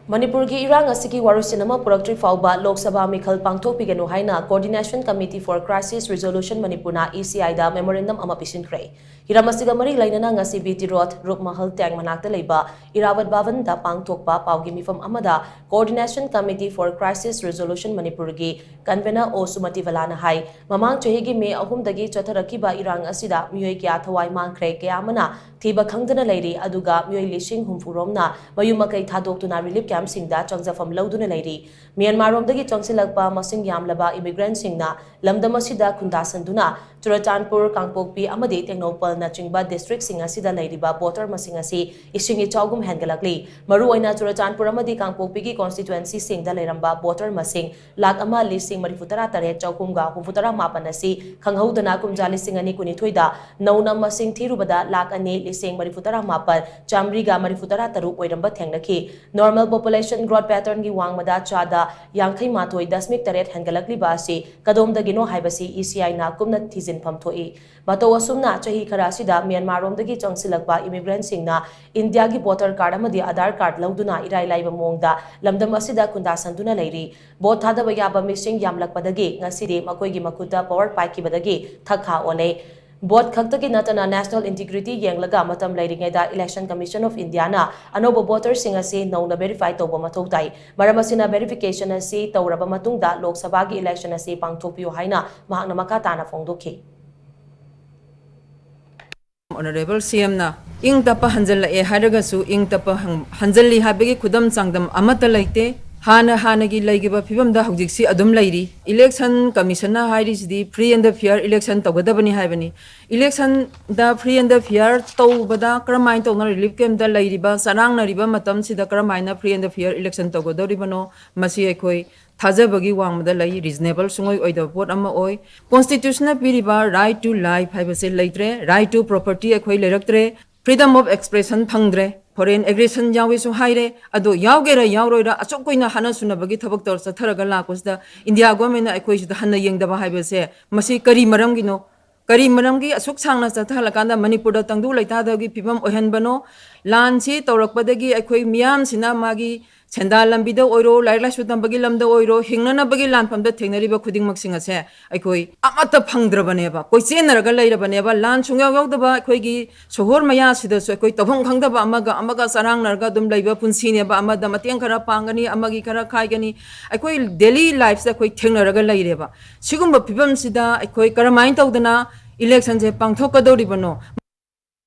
Manipur ki Erang Asigi Waroishin ama Puraktriba Phaoba Lok Sabha Meekhal Pangthokpiganu HAINA Coordination Committee for Crisis Resolution Manipur na ECI da memorandum ama PISHINKHRE. Hiramasiga mari lainana ngasi BT Road Rup Mahal Tang manakta leiba Irawat Bhavan da Pangthokpa Paugi Mifam amada Coordination Committee for Crisis Resolution Manipur gi Convener O Sumati Valana hai Mamang Chehigi me ahumdagi chotharakiba Erang Asida Miyoi kya thawai mangkhre kya amana thiba khangdana leiri aduga miyoi lishing humfuromna mayumakai thadoktuna relief camp singda changjafam lauduna leiri Myanmar romdagi changsilakpa masing yamlaba immigrant singna lamdam asida khundasanduna Churachandpur Kangpokpi amadi Tengnopal na chingba district sing asida leiriba voter masing asi isingi chawgum hengalakli maru oina Churachandpur amadi Kangpokpi gi constituency singda leiramba voter masing lakh ama lising marifutara tare chawkumga humfutara mapan asi khanghaudana kumja lising ani kunithoida nauna masing thirubada lakh ani lising marifutara mapan chamriga marifutara taru oiramba thengnaki normal population growth pattern gi wangmada chada yankhai mathoi dasmik taret hengalakli ba asi kadomdagino haibasi ECI na kumna thizin phamthoi bato asumna chahi khara sida Myanmar romdagi changsilakpa immigrant singna India gi voter card amadi Aadhaar card lauduna irai laiba mongda lamdam asida khunda sanduna leiri bot thadaba yaba missing yamlakpadagi ngasidi makoigi makuta power paikibadagi thakha ole Both Kaktaki Natana National Integrity Yanglaga Matam Laidingeda Election Commission of India na Anobo voters singasi no na verify toba matogtai. Maramasina verification asi tauraba matungda Lok Sabha gi election asi pangthokpiyo haina mahakna makatana phongdokhi. Honorable CM na ing tapa hanjal e haragasu ing tapa hanjalli habegi khudam changdam amata laite Hana gi laigiba phibam da hojiksi adum lairi election commission na hairi free and fair election togadabani haibani election da free and fair tobada kramain to na relief camp da lairiba sarang na riba matam sida kramaina free and fair election togodoribano masi ekoi thajabagi wangmada lai reasonable sungoi oida vote ama oi constitutional piriba right to life haibase laitre right to property ekoi leraktre freedom of expression phangdre foreign aggression yawi su haire ado yawgera yawroira achokoina hana sunabagi thabak tor satharaga lakosda India government ekoi sida hanna yengdaba haibase masi kari maramgino kari maramgi asuk sangna sathalakanda Manipur da tangdu laitadagi pibam ohenbano lansi tawrakpadagi ekoi miyam sina magi Senda lambida oiro laila sudam bagi lamda oiro hingnana bagi lanpam da thengnariba khuding maksing ase aikoi amata phangdrabaneba koi chenaraga lairabaneba lan chungyaw yawdaba aikoi gi sohor maya sida so aikoi tabhong khangdaba amaga sarang narga dum laiba punsineba amada mateng khara pangani amagi khara khaigani aikoi daily life sa koi thengnaraga laireba sigumba pibam sida aikoi karamain tawdana election je pangthokadoribano